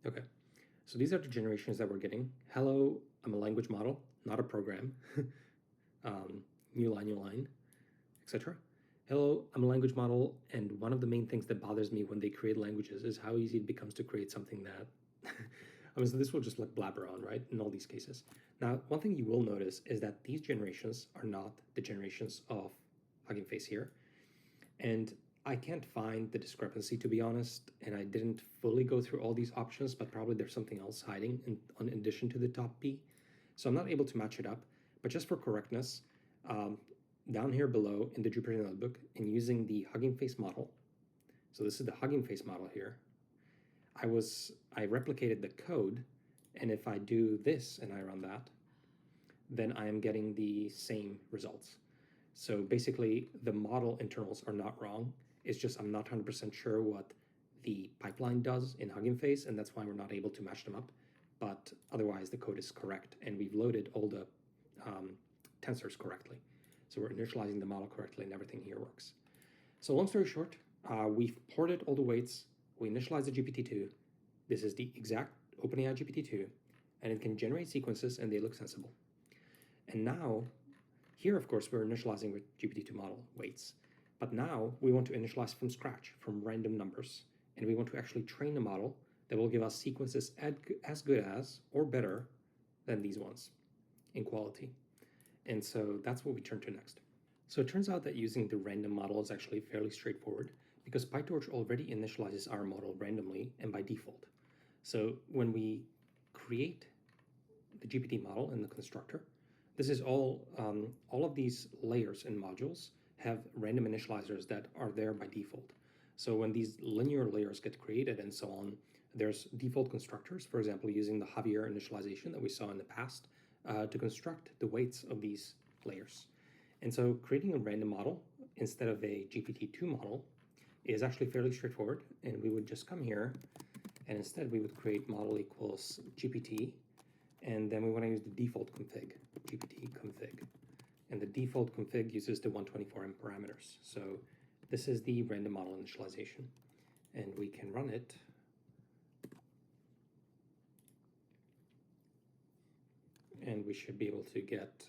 Okay, so these are the generations that we're getting. Hello, I'm a language model, not a program. New line, etc. Hello, I'm a language model, and one of the main things that bothers me when they create languages is how easy it becomes to create something that I mean, so this will just like blabber on, right, in all these cases. Now, one thing you will notice is that these generations are not the generations of Hugging Face here. And I can't find the discrepancy, to be honest, and I didn't fully go through all these options, but probably there's something else hiding in addition to the top B. So I'm not able to match it up, but just for correctness, down here below in the Jupyter Notebook, and using the Hugging Face model, so this is the Hugging Face model here, I replicated the code, and if I do this and I run that, then I am getting the same results. So basically, the model internals are not wrong. It's just I'm not 100% sure what the pipeline does in Hugging Face, and that's why we're not able to match them up. But otherwise, the code is correct, and we've loaded all the tensors correctly. So we're initializing the model correctly, and everything here works. So long story short, we've ported all the weights. We initialize the GPT-2. This is the exact OpenAI GPT-2, and it can generate sequences, and they look sensible. And now, here, of course, we're initializing with GPT-2 model weights. But now we want to initialize from scratch, from random numbers. And we want to actually train a model that will give us sequences as good as or better than these ones in quality. And so that's what we turn to next. So it turns out that using the random model is actually fairly straightforward because PyTorch already initializes our model randomly and by default. So when we create the GPT model in the constructor, this is all of these layers and modules have random initializers that are there by default. So when these linear layers get created and so on, there's default constructors, for example, using the Javier initialization that we saw in the past to construct the weights of these layers. And so creating a random model instead of a GPT-2 model is actually fairly straightforward. And we would just come here, and instead we would create model equals GPT, and then we want to use the default config, GPT config. And the default config uses the 124M parameters. So this is the random model initialization. And we can run it. And we should be able to get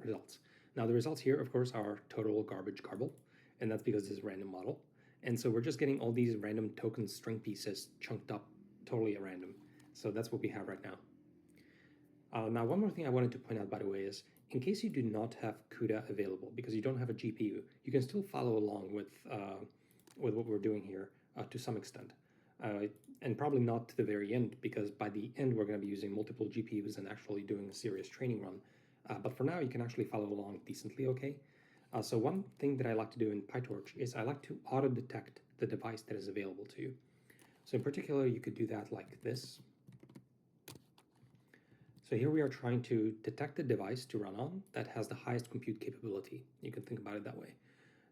results. Now the results here, of course, are total garbage garble, and that's because this is a random model. And so we're just getting all these random token string pieces chunked up totally at random. So that's what we have right now. Now, one more thing I wanted to point out, by the way, is in case you do not have CUDA available because you don't have a GPU, you can still follow along with what we're doing here to some extent. And probably not to the very end, because by the end we're going to be using multiple GPUs and actually doing a serious training run. But for now, you can actually follow along decently okay. So one thing that I like to do in PyTorch is I like to auto-detect the device that is available to you. So in particular, you could do that like this. So here we are trying to detect the device to run on that has the highest compute capability. You can think about it that way.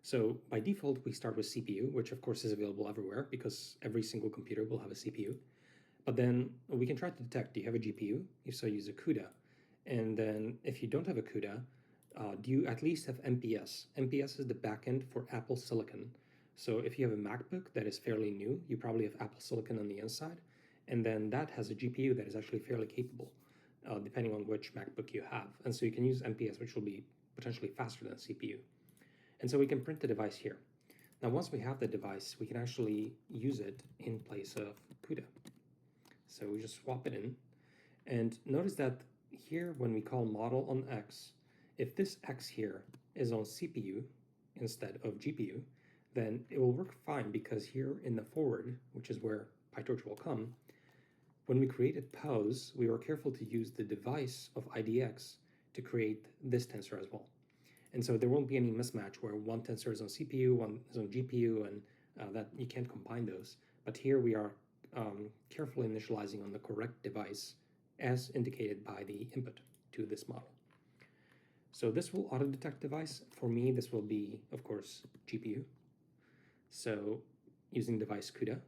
So by default, we start with CPU, which of course is available everywhere because every single computer will have a CPU. But then we can try to detect, do you have a GPU? If so, use a CUDA. And then if you don't have a CUDA, do you at least have MPS? MPS is the backend for Apple Silicon. So if you have a MacBook that is fairly new, you probably have Apple Silicon on the inside, and then that has a GPU that is actually fairly capable, depending on which MacBook you have. And so you can use MPS, which will be potentially faster than CPU. And so we can print the device here. Now, once we have the device, we can actually use it in place of CUDA. So we just swap it in. And notice that here, when we call model on X, if this X here is on CPU instead of GPU, then it will work fine because here in the forward, which is where PyTorch will come, when we created pose, we were careful to use the device of IDX to create this tensor as well. And so there won't be any mismatch where one tensor is on CPU, one is on GPU, and that you can't combine those. But here we are carefully initializing on the correct device as indicated by the input to this model. So this will auto-detect device. For me, this will be, of course, GPU. So using device CUDA.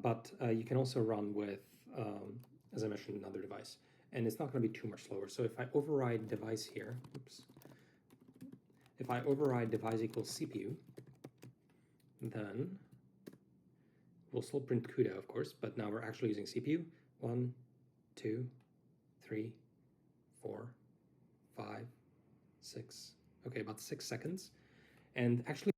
But you can also run with, as I mentioned, another device. And it's not going to be too much slower. So if I override device here, if I override device equals CPU, then we'll still print CUDA, of course, but now we're actually using CPU. 1, 2, 3, 4, 5, 6. Okay, about 6 seconds. And actually,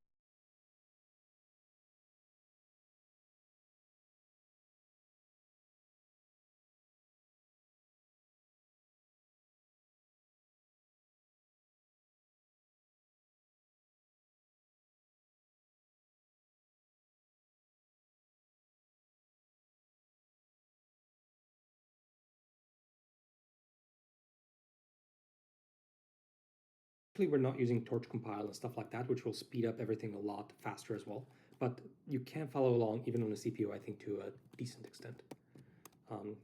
we're not using Torch compile and stuff like that, which will speed up everything a lot faster as well. But you can follow along even on a CPU, I think, to a decent extent.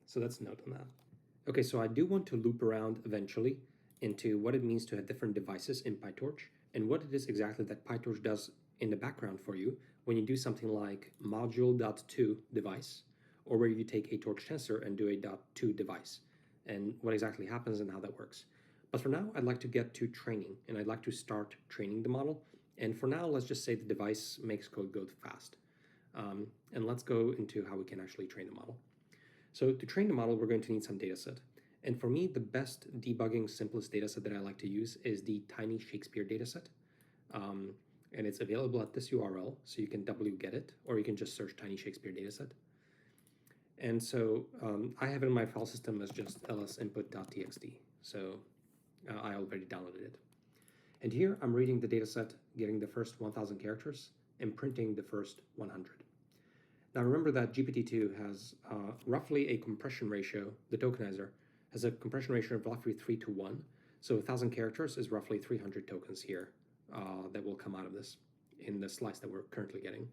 So that's a note on that. Okay, so I do want to loop around eventually into what it means to have different devices in PyTorch and what it is exactly that PyTorch does in the background for you when you do something like module.to device, or where you take a torch tensor and do a .to device, and what exactly happens and how that works. But for now, I'd like to get to training, and I'd like to start training the model. And for now, let's just say the device makes code go fast. And let's go into how we can actually train the model. So to train the model, we're going to need some data set. And for me, the best debugging, simplest data set that I like to use is the Tiny Shakespeare dataset. And it's available at this URL, so you can wget it, or you can just search Tiny Shakespeare dataset. And so I have it in my file system as just lsinput.txt. So I already downloaded it. And here I'm reading the dataset, getting the first 1,000 characters, and printing the first 100. Now remember that GPT-2 has roughly a compression ratio, the tokenizer has a compression ratio of roughly 3 to 1. So 1,000 characters is roughly 300 tokens here that will come out of this in the slice that we're currently getting.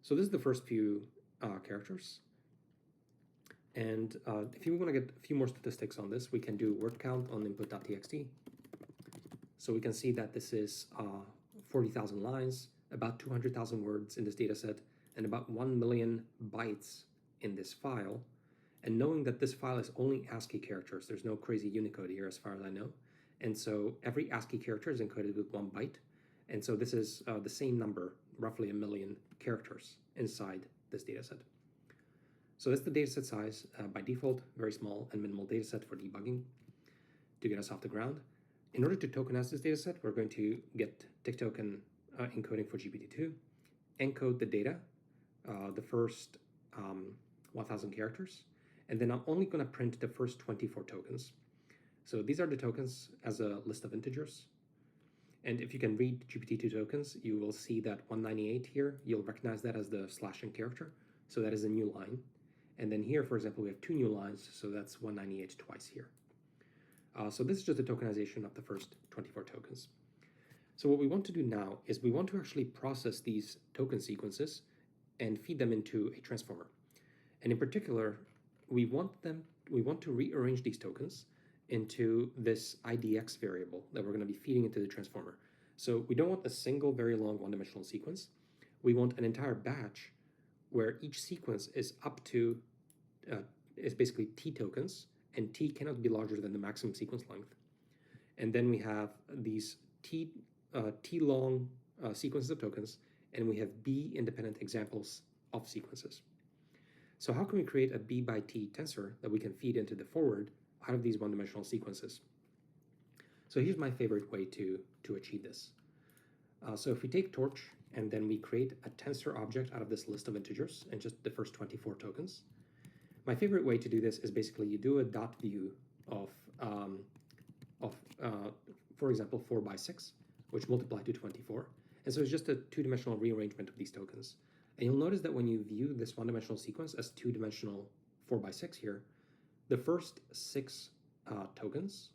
So this is the first few characters. And if you want to get a few more statistics on this, we can do word count on input.txt. So we can see that this is 40,000 lines, about 200,000 words in this data set, and about 1 million bytes in this file. And knowing that this file is only ASCII characters, there's no crazy Unicode here as far as I know. And so every ASCII character is encoded with 1 byte. And so this is the same number, roughly 1 million characters inside this data set. So that's the dataset size. By default, very small and minimal dataset for debugging to get us off the ground. In order to tokenize this dataset, we're going to get tick token encoding for GPT-2, encode the data, the first 1,000 characters, and then I'm only going to print the first 24 tokens. So these are the tokens as a list of integers. And if you can read GPT-2 tokens, you will see that 198 here, you'll recognize that as the slashing character. So that is a new line. And then here, for example, we have 2 new lines, so that's 198 twice here. So this is just the tokenization of the first 24 tokens. So what we want to do now is we want to actually process these token sequences and feed them into a transformer. And in particular, we want to rearrange these tokens into this IDX variable that we're going to be feeding into the transformer. So we don't want a single very long one-dimensional sequence. We want an entire batch where each sequence is up to, is basically T tokens, and T cannot be larger than the maximum sequence length. And then we have these T long sequences of tokens, and we have B independent examples of sequences. So how can we create a B by T tensor that we can feed into the forward out of these one-dimensional sequences? So here's my favorite way to achieve this. So if we take Torch and then we create a tensor object out of this list of integers and just the first 24 tokens, my favorite way to do this is basically you do a dot view of for example, 4 by 6, which multiply to 24. And so it's just a two-dimensional rearrangement of these tokens. And you'll notice that when you view this one-dimensional sequence as two-dimensional 4 by 6 here, the first 6 tokens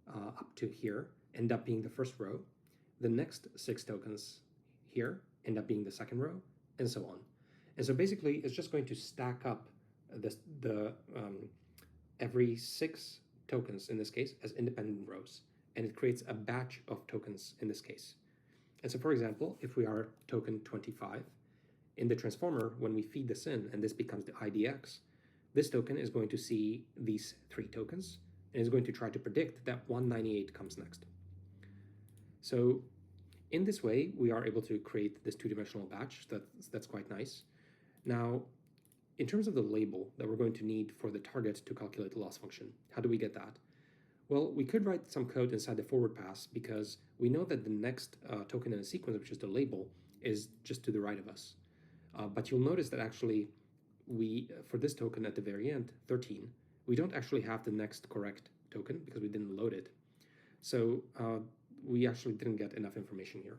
up to here end up being the first row. The next 6 tokens here end up being the second row, and so on. And so basically, it's just going to stack up every 6 tokens in this case as independent rows, and it creates a batch of tokens in this case. And so, for example, if we are token 25, in the transformer, when we feed this in and this becomes the IDX, this token is going to see these 3 tokens and is going to try to predict that 198 comes next. So in this way, we are able to create this two-dimensional batch that's quite nice. Now, in terms of the label that we're going to need for the target to calculate the loss function, how do we get that? Well, we could write some code inside the forward pass because we know that the next token in the sequence, which is the label, is just to the right of us. But you'll notice that actually for this token at the very end, 13, we don't actually have the next correct token because we didn't load it. So we actually didn't get enough information here.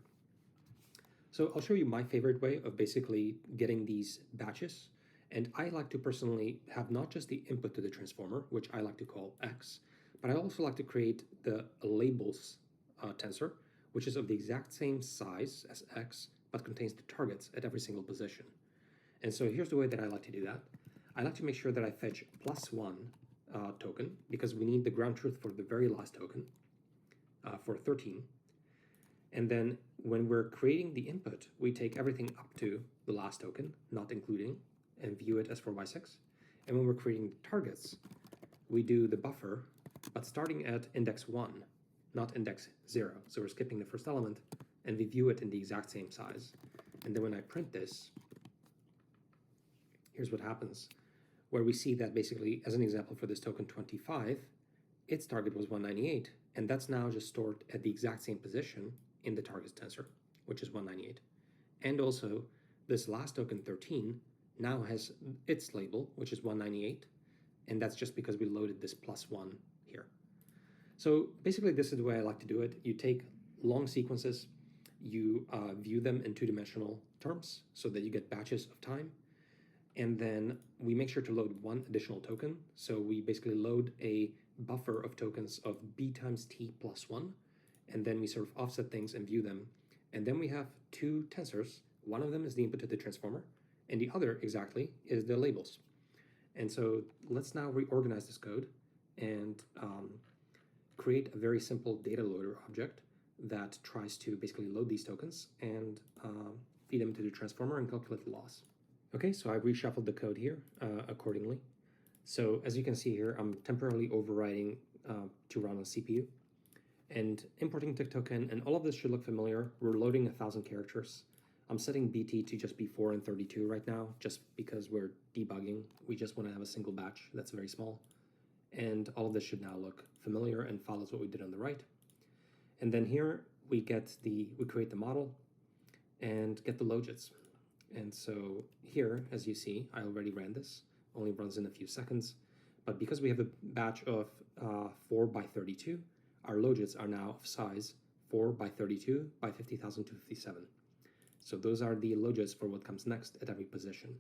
So I'll show you my favorite way of basically getting these batches. And I like to personally have not just the input to the transformer, which I like to call X, but I also like to create the labels tensor, which is of the exact same size as X, but contains the targets at every single position. And so here's the way that I like to do that. I like to make sure that I fetch +1 token, because we need the ground truth for the very last token, for 13. And then when we're creating the input, we take everything up to the last token, not including, and view it as 4x6. And when we're creating the targets, we do the buffer, but starting at index 1, not index 0. So we're skipping the first element, and we view it in the exact same size. And then when I print this, here's what happens, where we see that basically, as an example for this token 25, its target was 198, and that's now just stored at the exact same position in the target tensor, which is 198. And also, this last token 13 now has its label, which is 198, and that's just because we loaded this +1 here. So basically, this is the way I like to do it. You take long sequences, you view them in two-dimensional terms so that you get batches of time, and then we make sure to load one additional token. So we basically load a buffer of tokens of b times t plus 1, and then we sort of offset things and view them. And then we have two tensors. One of them is the input to the transformer, and the other exactly is the labels. And so let's now reorganize this code and create a very simple data loader object that tries to basically load these tokens and feed them to the transformer and calculate the loss. Okay, so I've reshuffled the code here accordingly. So as you can see here, I'm temporarily overriding to run on CPU and importing tick token, and all of this should look familiar. We're loading 1,000 characters. I'm setting BT to just be 4 and 32 right now, just because we're debugging. We just want to have a single batch that's very small. And all of this should now look familiar and follows what we did on the right. And then here we create the model and get the logits. And so here, as you see, I already ran this, only runs in a few seconds. But because we have a batch of 4 by 32, our logits are now of size 4 by 32 by 50,257. So those are the logits for what comes next at every position.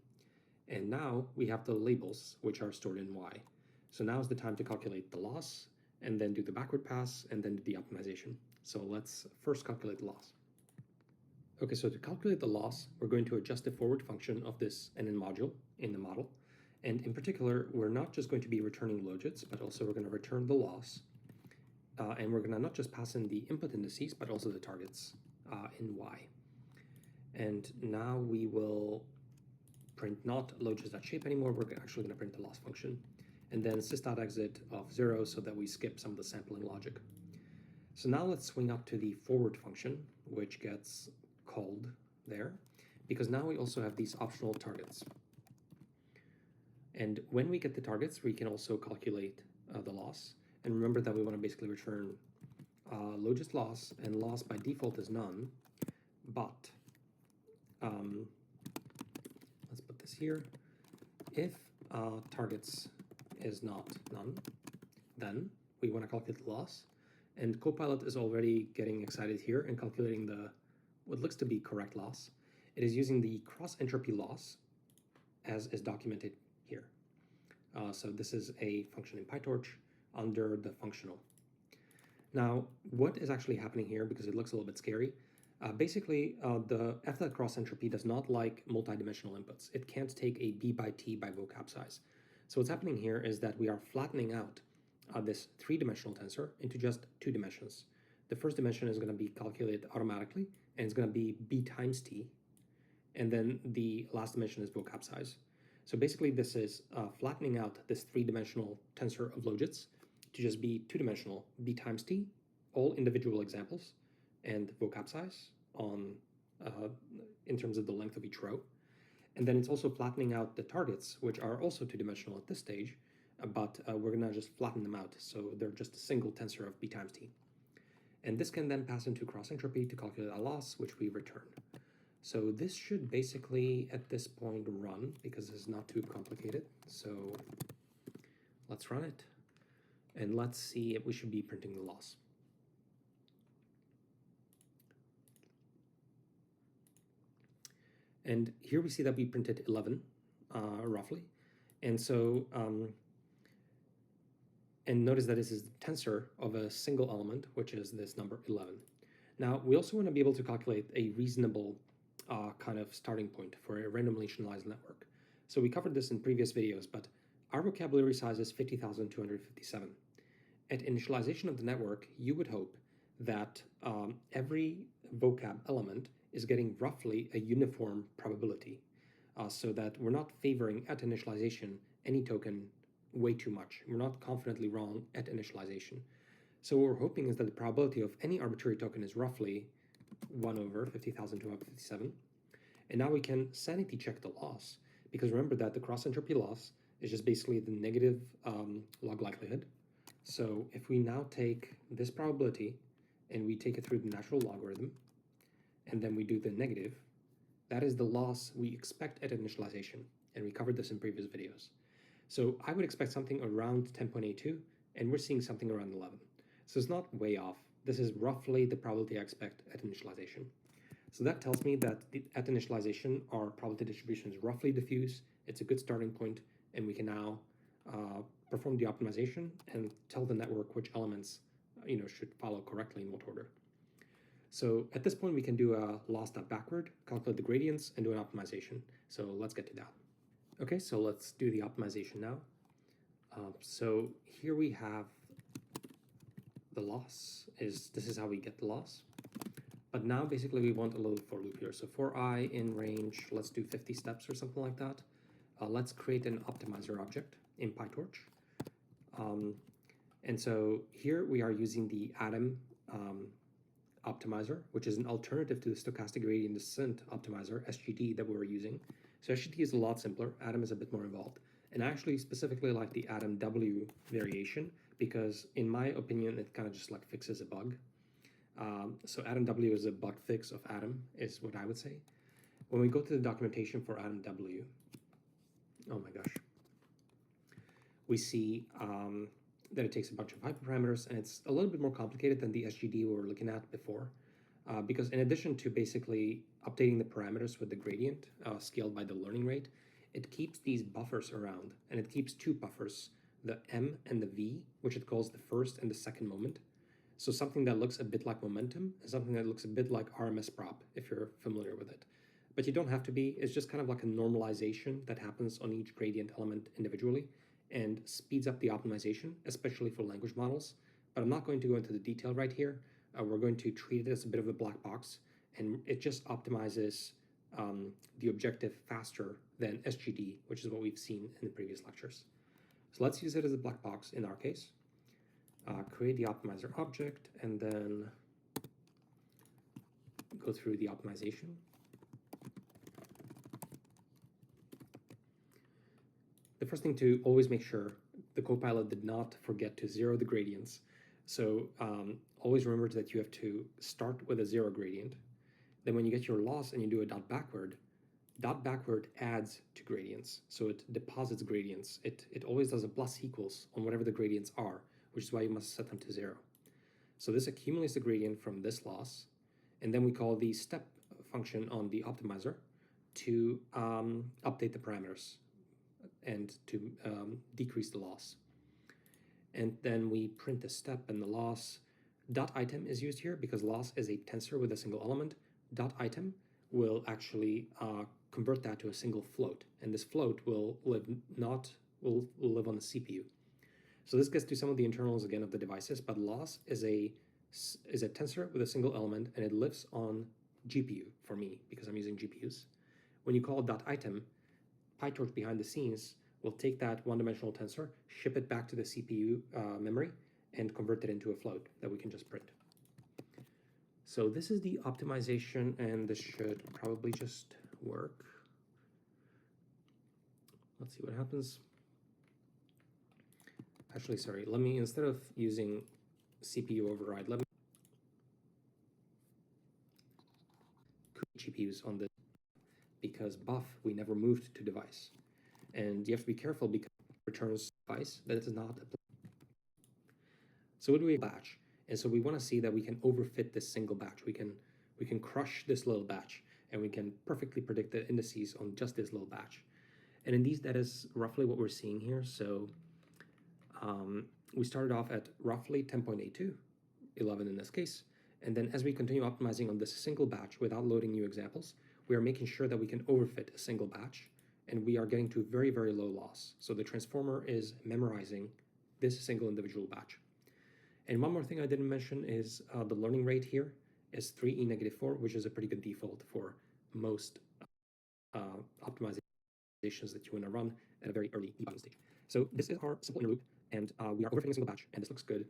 And now we have the labels, which are stored in Y. So now is the time to calculate the loss, and then do the backward pass, and then do the optimization. So let's first calculate the loss. Okay, so to calculate the loss, we're going to adjust the forward function of this NN module in the model. And in particular, we're not just going to be returning logits, but also we're going to return the loss. And we're going to not just pass in the input indices, but also the targets in Y. And now we will print not logits.shape anymore. We're actually going to print the loss function. And then sys.exit of 0 so that we skip some of the sampling logic. So now let's swing up to the forward function, which gets called there, because now we also have these optional targets. And when we get the targets, we can also calculate the loss. And remember that we want to basically return logits loss, and loss by default is none, but let's put this here. If targets is not none, then we want to calculate the loss. And Copilot is already getting excited here and calculating what looks to be correct loss. It is using the cross entropy loss as is documented here. So this is a function in PyTorch under the functional. Now, what is actually happening here, because it looks a little bit scary, basically the f cross entropy does not like multidimensional inputs. It can't take a b by t by vocab size. So what's happening here is that we are flattening out this 3-dimensional tensor into just 2 dimensions. The first dimension is going to be calculated automatically, and it's going to be b times t, and then the last dimension is vocab size. So basically this is flattening out this 3-dimensional tensor of logits to just be 2-dimensional b times t, all individual examples, and vocab size on in terms of the length of each row. And then it's also flattening out the targets, which are also two-dimensional at this stage, but we're gonna just flatten them out. So they're just a single tensor of b times t. And this can then pass into cross entropy to calculate a loss, which we return. So this should basically, at this point, run, because it's not too complicated. So let's run it. And let's see if we should be printing the loss. And here we see that we printed 11, roughly. And so, and notice that this is the tensor of a single element, which is this number 11. Now, we also want to be able to calculate a reasonable kind of starting point for a randomly initialized network. So we covered this in previous videos, but our vocabulary size is 50,257. At initialization of the network, you would hope that every vocab element is getting roughly a uniform probability, so that we're not favoring at initialization any token way too much. We're not confidently wrong at initialization. So what we're hoping is that the probability of any arbitrary token is roughly 1 over 50,257. And now we can sanity check the loss, because remember that the cross entropy loss is just basically the negative log likelihood. So if we now take this probability and we take it through the natural logarithm, and then we do the negative, that is the loss we expect at initialization. And we covered this in previous videos. So I would expect something around 10.82, and we're seeing something around 11. So it's not way off. This is roughly the probability I expect at initialization. So that tells me that at initialization, our probability distribution is roughly diffuse. It's a good starting point, and we can now perform the optimization and tell the network which elements should follow correctly in what order. So at this point, we can do a loss.backward, calculate the gradients, and do an optimization. So let's get to that. Okay, so let's do the optimization now. So here we have the loss. This is how we get the loss. But now basically we want a little for loop here. So for I in range, let's do 50 steps or something like that. Let's create an optimizer object in PyTorch. And so here we are using the Atom optimizer, which is an alternative to the stochastic gradient descent optimizer, SGD, that we were using. So SGD is a lot simpler. Atom is a bit more involved. And I actually specifically like the Atom W variation because, in my opinion, it kind of just like fixes a bug. So Atom W is a bug fix of Atom, is what I would say. When we go to the documentation for Atom W, oh my gosh, we see that it takes a bunch of hyperparameters, and it's a little bit more complicated than the SGD we were looking at before, because in addition to basically updating the parameters with the gradient scaled by the learning rate, it keeps these buffers around, and it keeps two buffers, the M and the V, which it calls the first and the second moment. So something that looks a bit like momentum and something that looks a bit like RMS prop, if you're familiar with it. But you don't have to be. It's just kind of like a normalization that happens on each gradient element individually and speeds up the optimization, especially for language models. But I'm not going to go into the detail right here. We're going to treat it as a bit of a black box, and it just optimizes the objective faster than SGD, which is what we've seen in the previous lectures. So let's use it as a black box in our case. Create the optimizer object, and then go through the optimization. The first thing to always make sure the Copilot did not forget to zero the gradients. So always remember that you have to start with a zero gradient. Then when you get your loss and you do a dot backward adds to gradients. So it deposits gradients. It always does a plus equals on whatever the gradients are, which is why you must set them to 0. So this accumulates the gradient from this loss, and then we call the step function on the optimizer to update the parameters and to decrease the loss. And then we print the step and the loss. Dot item is used here because loss is a tensor with a single element. Dot item will actually convert that to a single float, and this float will live on the CPU. So this gets to some of the internals again of the devices, but loss is a tensor with a single element, and it lives on GPU for me because I'm using GPUs. When you call dot item, PyTorch behind the scenes will take that one-dimensional tensor, ship it back to the CPU memory, and convert it into a float that we can just print. So this is the optimization, and this should probably just work. Let's see what happens. Actually, sorry, let me, instead of using CPU override, let me GPUs on this, because buff we never moved to device. And you have to be careful because it returns device that is not applicable. So what do we batch? And so we want to see that we can overfit this single batch. We can crush this little batch, and we can perfectly predict the indices on just this little batch. And in these, that is roughly what we're seeing here. So we started off at roughly 10.82, 11 in this case. And then as we continue optimizing on this single batch without loading new examples, we are making sure that we can overfit a single batch, and we are getting to very, very low loss. So the transformer is memorizing this single individual batch. And one more thing I didn't mention is the learning rate here is 3e-4, which is a pretty good default for most optimizations that you want to run at a very early debugging stage. So this is our simple inner loop, and we are overfitting a single batch, and this looks good.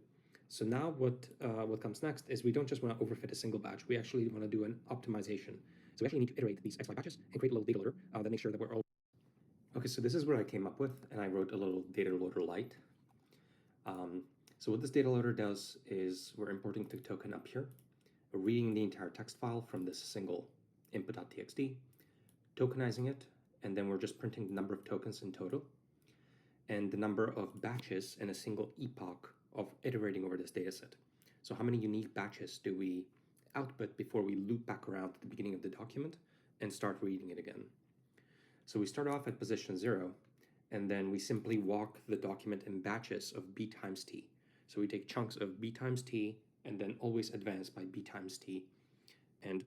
So now what comes next is we don't just want to overfit a single batch, we actually want to do an optimization. So we actually need to iterate these XY batches and create a little data loader that makes sure that we're all... Okay, so this is what I came up with, and I wrote a little data loader light. So what this data loader does is we're importing the token up here, we're reading the entire text file from this single input.txt, tokenizing it, and then we're just printing the number of tokens in total and the number of batches in a single epoch of iterating over this data set. So how many unique batches do we output before we loop back around to the beginning of the document and start reading it again? So we start off at position 0, and then we simply walk the document in batches of b times t. So we take chunks of b times t and then always advance by b times t. And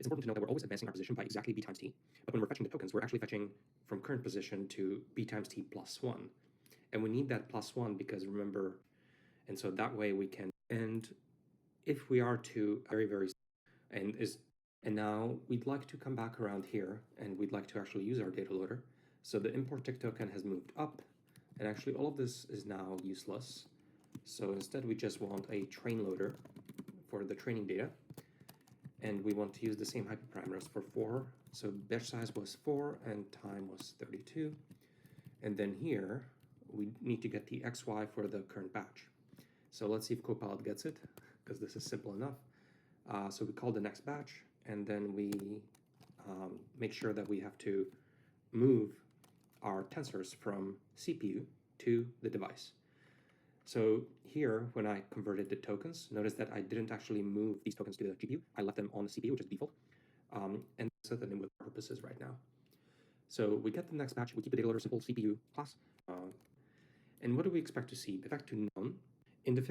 it's important to know that we're always advancing our position by exactly b times t. But when we're fetching the tokens, we're actually fetching from current position to b times t plus 1. And we need that plus 1 because remember, and so that way we can, and if we are to and now we'd like to come back around here and we'd like to actually use our data loader. So the import tick token has moved up, and actually all of this is now useless. So instead we just want a train loader for the training data, and we want to use the same hyperparameters for 4. So batch size was 4 and time was 32. And then here we need to get the XY for the current batch. So let's see if Copilot gets it, because this is simple enough. So we call the next batch, and then we make sure that we have to move our tensors from CPU to the device. So here, when I converted the tokens, notice that I didn't actually move these tokens to the GPU. I left them on the CPU, which is default, and set them in with purposes right now. So we get the next batch, we keep the data loader simple CPU class. And what do we expect to see? Back to none.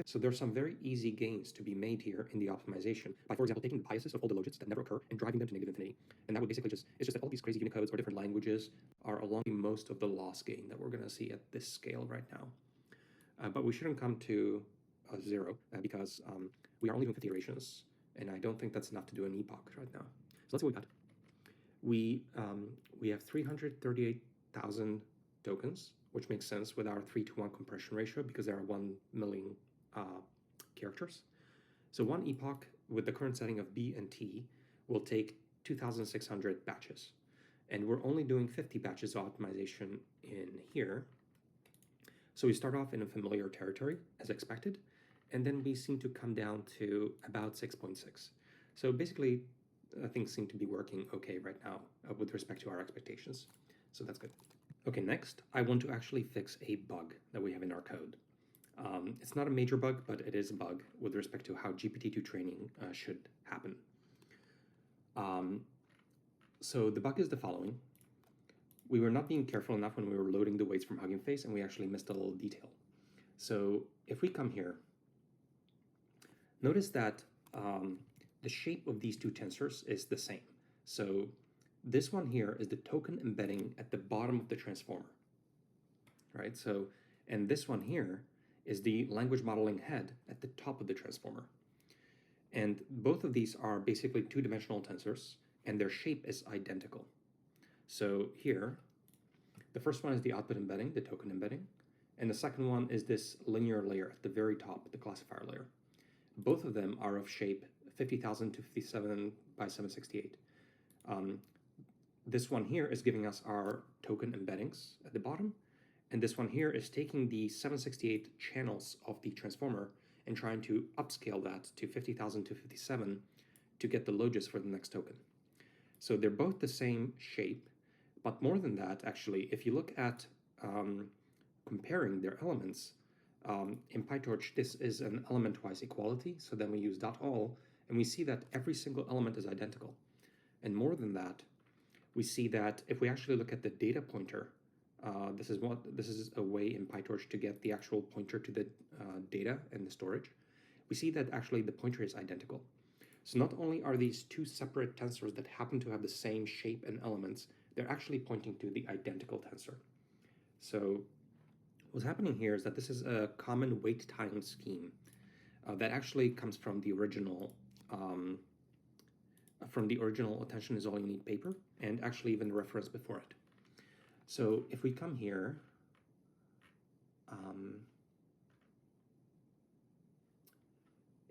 So there's some very easy gains to be made here in the optimization by, for example, taking the biases of all the logits that never occur and driving them to negative infinity. And that would basically it's just that all these crazy Unicodes or different languages are along most of the loss gain that we're going to see at this scale right now. But we shouldn't come to 0 because we are only doing 50 iterations, and I don't think that's enough to do an epoch right now. So let's see what we got. We have 338,000 tokens, which makes sense with our 3-to-1 compression ratio because there are 1 million characters. So one epoch with the current setting of B and T will take 2,600 batches. And we're only doing 50 batches of optimization in here. So we start off in a familiar territory, as expected, and then we seem to come down to about 6.6. So basically, things seem to be working okay right now with respect to our expectations. So that's good. Okay, next, I want to actually fix a bug that we have in our code. It's not a major bug, but it is a bug with respect to how GPT-2 training should happen. So the bug is the following. We were not being careful enough when we were loading the weights from Hugging Face, and we actually missed a little detail. So if we come here, notice that the shape of these two tensors is the same. So this one here is the token embedding at the bottom of the transformer, right? So, and this one here is the language modeling head at the top of the transformer. And both of these are basically two-dimensional tensors, and their shape is identical. So here, the first one is the output embedding, the token embedding, and the second one is this linear layer at the very top, the classifier layer. Both of them are of shape 50,000 to 57 by 768. this one here is giving us our token embeddings at the bottom, and this one here is taking the 768 channels of the transformer and trying to upscale that to 50,257 to get the logits for the next token. So they're both the same shape, but more than that, actually, if you look at comparing their elements, in PyTorch, this is an element-wise equality, so then we use .all, and we see that every single element is identical. And more than that, we see that if we actually look at the data pointer, this is a way in PyTorch to get the actual pointer to the data and the storage. We see that actually the pointer is identical. So not only are these two separate tensors that happen to have the same shape and elements, they're actually pointing to the identical tensor. So what's happening here is that this is a common weight tying scheme that actually comes from the original Attention is All You Need paper, and actually even the reference before it. So if we come here,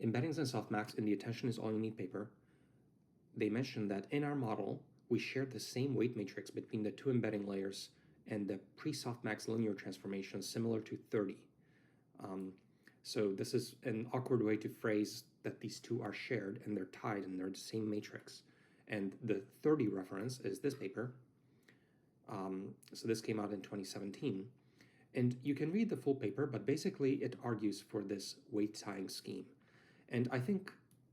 embeddings and softmax in the Attention is All You Need paper, they mentioned that in our model, we shared the same weight matrix between the two embedding layers and the pre-softmax linear transformation similar to 30. So this is an awkward way to phrase that these two are shared and they're tied and they're the same matrix. And the 30 reference is this paper. So this came out in 2017. And you can read the full paper, but basically it argues for this weight tying scheme. And I think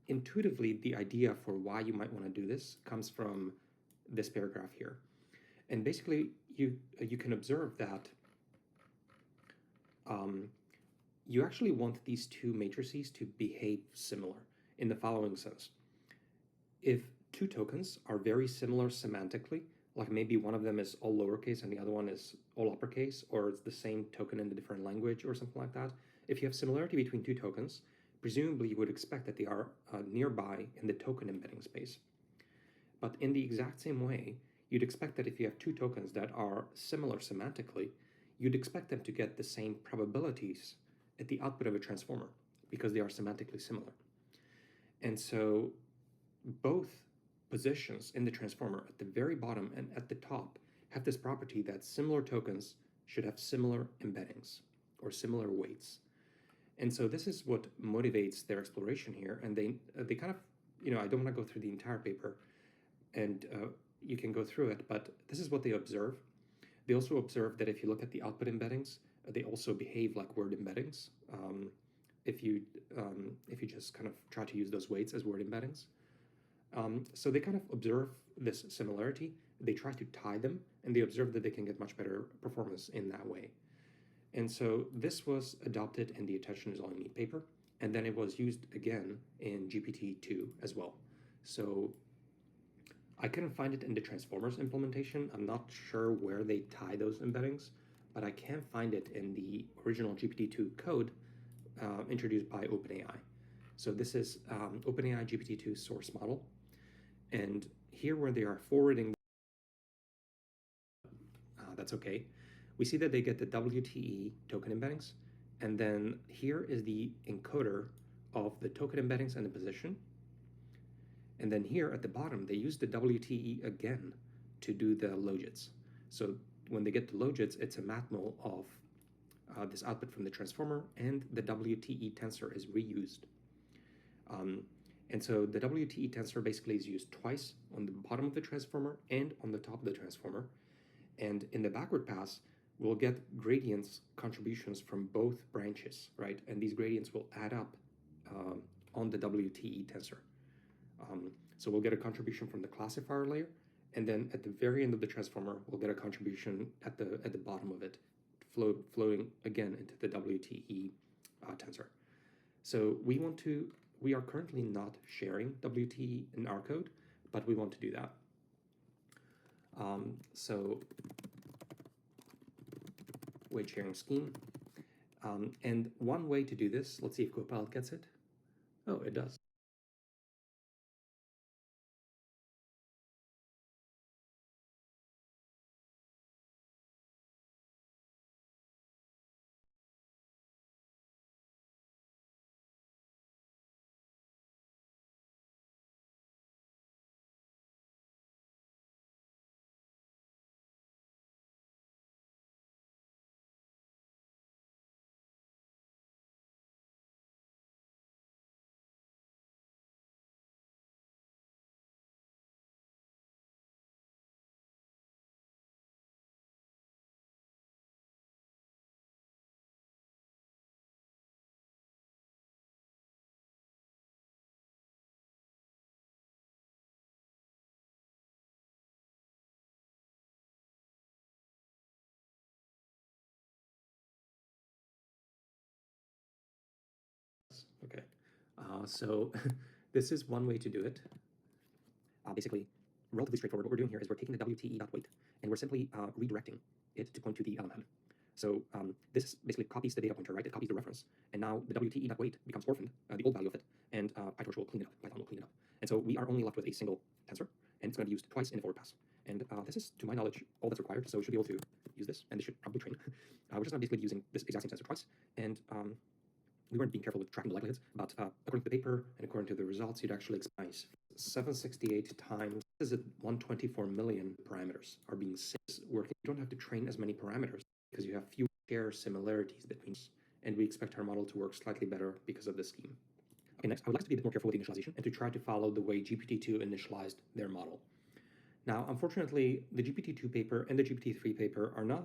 intuitively the idea for why you might want to do this comes from this paragraph here. And basically you can observe that you actually want these two matrices to behave similar in the following sense. If two tokens are very similar semantically, like maybe one of them is all lowercase and the other one is all uppercase, or it's the same token in a different language or something like that, if you have similarity between two tokens, presumably you would expect that they are nearby in the token embedding space. But in the exact same way, you'd expect that if you have two tokens that are similar semantically, you'd expect them to get the same probabilities at the output of a transformer because they are semantically similar. And so both positions in the transformer at the very bottom and at the top have this property that similar tokens should have similar embeddings or similar weights. And so this is what motivates their exploration here. And they kind of, I don't want to go through the entire paper, and you can go through it, but this is what they observe. They also observe that if you look at the output embeddings, they also behave like word embeddings. If you just kind of try to use those weights as word embeddings. So they kind of observe this similarity, they try to tie them, and they observe that they can get much better performance in that way. And so this was adopted in the Attention is All You Need paper, and then it was used again in GPT-2 as well. So I couldn't find it in the transformers implementation. I'm not sure where they tie those embeddings, but I can find it in the original GPT-2 code introduced by OpenAI. So this is OpenAI GPT-2 source model. And here where they are forwarding, that's okay. We see that they get the WTE token embeddings. And then here is the encoder of the token embeddings and the position. And then here at the bottom, they use the WTE again to do the logits. So when they get the logits, it's a matmul of this output from the transformer, and the WTE tensor is reused. And so the WTE tensor basically is used twice on the bottom of the transformer and on the top of the transformer. And in the backward pass, we'll get gradients contributions from both branches, right? And these gradients will add up on the WTE tensor. So we'll get a contribution from the classifier layer, and then at the very end of the transformer, we'll get a contribution at the bottom of it, flowing again into the WTE tensor. So we are currently not sharing WTE in our code, but we want to do that. So weight sharing scheme. And one way to do this, let's see if Copilot gets it. Oh, it does. Okay, so this is one way to do it. Basically, relatively straightforward. What we're doing here is we're taking the WTE.weight and we're simply redirecting it to point to the element. So this basically copies the data pointer, right? It copies the reference. And now the WTE.weight becomes orphaned, the old value of it, and PyTorch will clean it up, Python will clean it up. And so we are only left with a single tensor, and it's going to be used twice in the forward pass. And this is, to my knowledge, all that's required. So we should be able to use this, and this should probably train. We're just not basically using this exact same tensor twice. And we weren't being careful with tracking the likelihoods, but according to the paper and according to the results, you'd actually expect 768 times, is it 124 million parameters are being working. You don't have to train as many parameters because you have few shared similarities between, and we expect our model to work slightly better because of this scheme. Okay, next, I would like to be a bit more careful with the initialization and to try to follow the way GPT-2 initialized their model. Now, unfortunately, the GPT-2 paper and the GPT-3 paper are not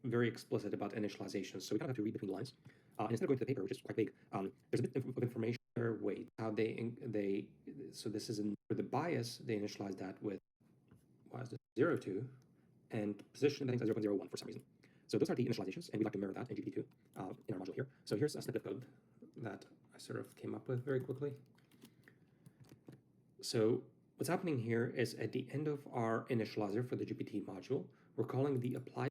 very explicit about initialization, so we kind of have to read between the lines. And instead of going to the paper, which is quite vague, there's a bit of information there. Wait, how so this is for the bias, they initialize that with, why is this 0.2, and position embeddings at 0.01 for some reason. So those are the initializations, and we'd like to mirror that in GPT-2 in our module here. So here's a snippet of code that I sort of came up with very quickly. So what's happening here is at the end of our initializer for the GPT module, we're calling the apply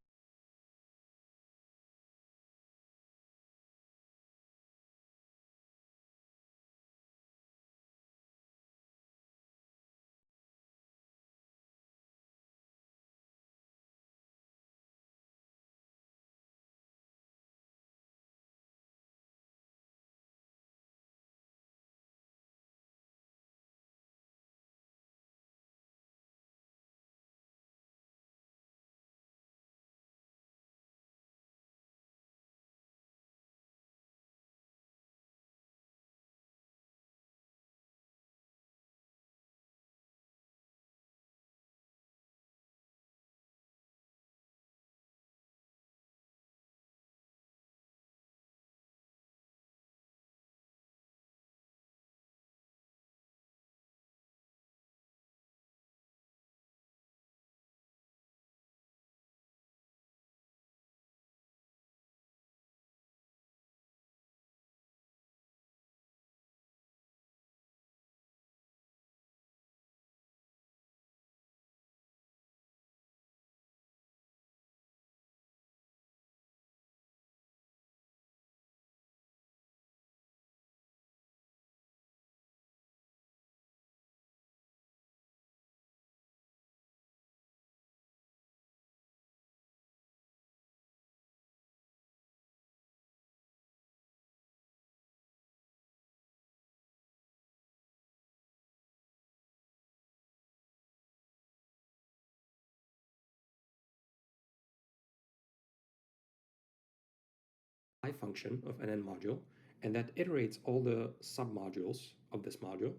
function of NN module, and that iterates all the submodules of this module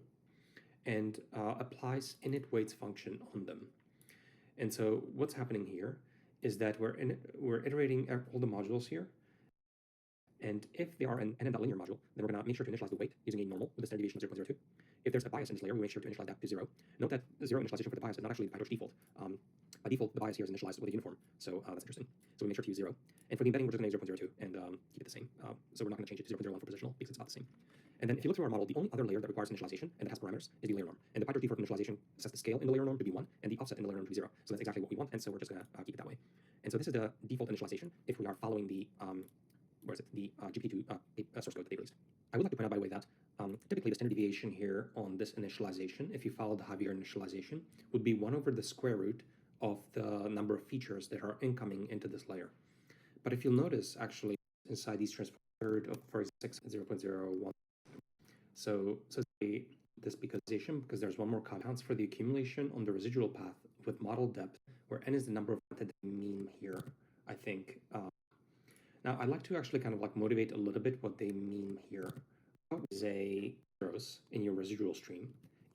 and applies init weights function on them. And so what's happening here is that we're iterating all the modules here. And if they are an NN.linear module, then we're going to make sure to initialize the weight using a normal with a standard deviation of 0.02. If there's a bias in this layer, we make sure to initialize that to 0. Note that the 0 initialization for the bias is not actually the PyTorch default. By default, the bias here is initialized with a uniform, so that's interesting. So we make sure to use 0. And for the embedding, we're just going to use 0.02 and keep it the same. So we're not going to change it to 0.01 for positional because it's about the same. And then if you look through our model, the only other layer that requires initialization and that has parameters is the layer norm. And the PyTorch default initialization sets the scale in the layer norm to be 1 and the offset in the layer norm to be 0. So that's exactly what we want, and so we're just going to keep it that way. And so this is the default initialization if we are following the the GPT-2 source code that they released. I would like to point out, by the way, that typically the standard deviation here on this initialization, if you follow the Javier initialization, would be 1 over the square root of the number of features that are incoming into this layer. But if you'll notice, actually, inside these transformed of, for example, 0.01. So this because there's one more counts for the accumulation on the residual path with model depth, where n is the number of that they mean here, I think. Now, I'd like to actually kind of like motivate a little bit what they mean here. Is a zeros in your residual stream.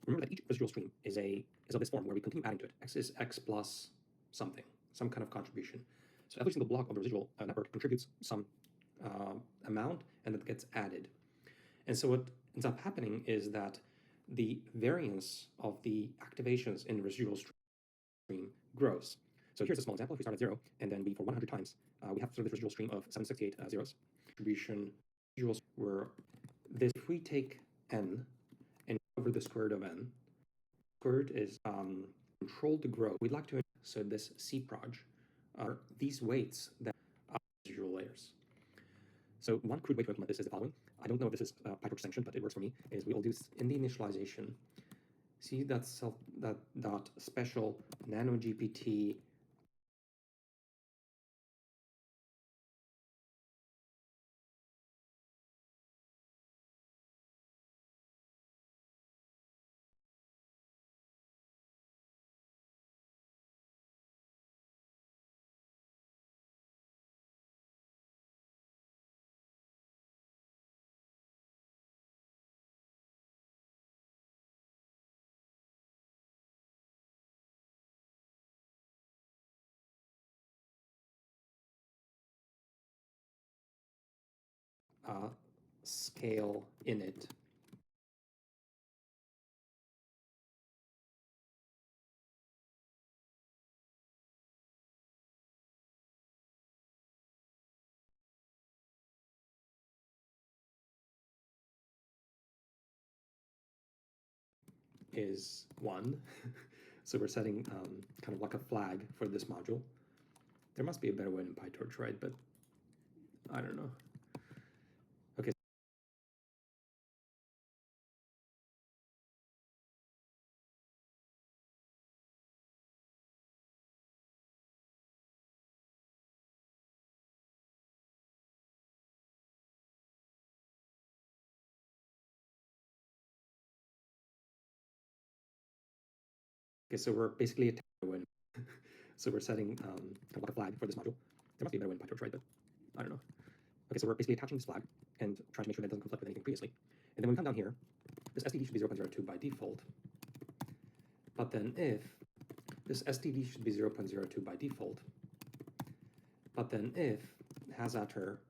Remember that each residual stream is of this form where we continue adding to it. X is X plus something, some kind of contribution. So every single block of the residual network contributes some amount, and that gets added. And so what ends up happening is that the variance of the activations in the residual stream grows. So here's a small example. If we start at 0, and then we, for 100 times, we have sort of this residual stream of 768 zeros. Contribution residuals were this, if we take n and over the square root of n, square root is controlled growth. We'd like to, so this cproj are these weights that are residual layers. So one crude way to implement this is the following. I don't know if this is PyTorch sanctioned, but it works for me. Is we will do in the initialization. See that dot special nano GPT scale init is 1. So we're setting kind of like a flag for this module. There must be a better way in PyTorch, right? But I don't know. Okay. Okay, so we're basically attaching so we're setting kind of like a flag for this module. There must be a better way in PyTorch, right? But I don't know. Okay, so we're basically attaching this flag and trying to make sure that it doesn't conflict with anything previously. And then when we come down here, this STD should be 0.02 by default. But then if this STD should be 0.02 by default, but then if has utter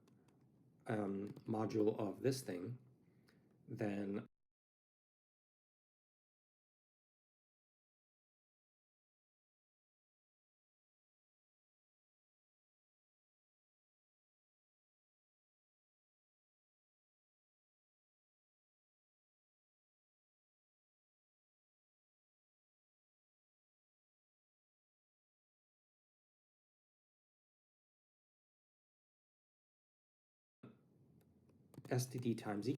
module of this thing, then STD times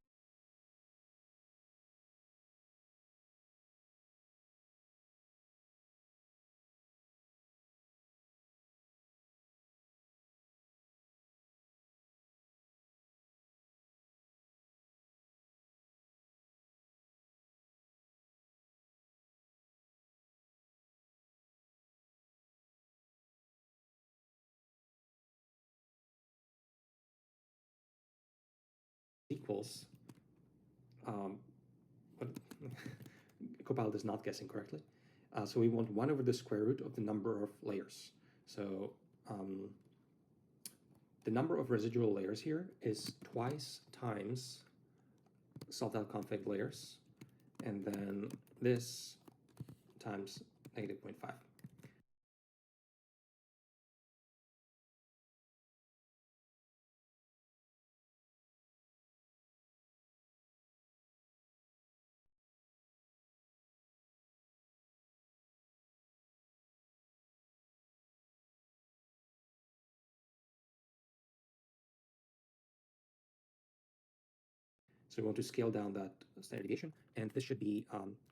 equals, but Copilot is not guessing correctly. So we want 1 over the square root of the number of layers. So the number of residual layers here is twice times self.config layers, and then this times negative 0.5. So we want to scale down that standard deviation, and this should be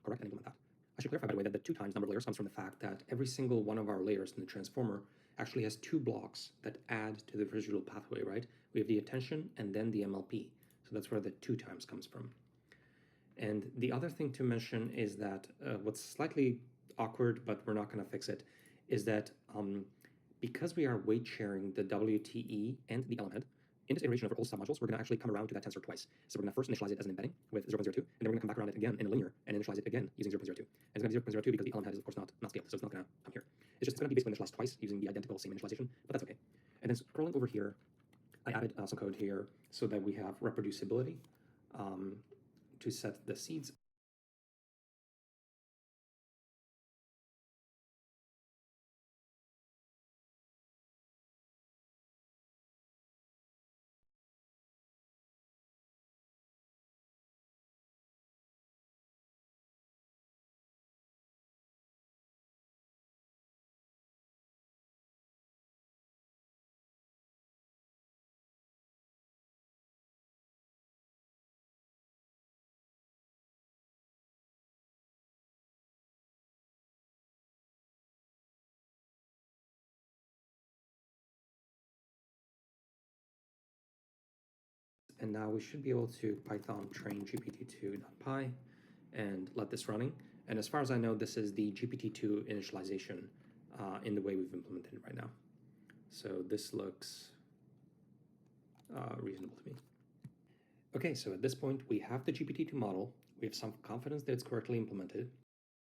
correct and implement that. I should clarify, by the way, that the 2 times number of layers comes from the fact that every single one of our layers in the transformer actually has 2 blocks that add to the residual pathway, right? We have the attention and then the MLP. So that's where the 2 times comes from. And the other thing to mention is that what's slightly awkward, but we're not going to fix it, is that because we are weight sharing the WTE and the element, in this iteration of all submodules, we're going to actually come around to that tensor twice. So we're going to first initialize it as an embedding with 0.02, and then we're going to come back around it again in a linear and initialize it again using 0.02. And it's going to be 0.02 because the element head is, of course, not scaled, so it's not going to come here. It's going to be basically initialized twice using the identical same initialization, but that's okay. And then scrolling over here, I added some code here so that we have reproducibility to set the seeds And now we should be able to Python train GPT-2.py and let this running. And as far as I know, this is the GPT-2 initialization in the way we've implemented it right now. So this looks reasonable to me. Okay, so at this point, we have the GPT-2 model. We have some confidence that it's correctly implemented.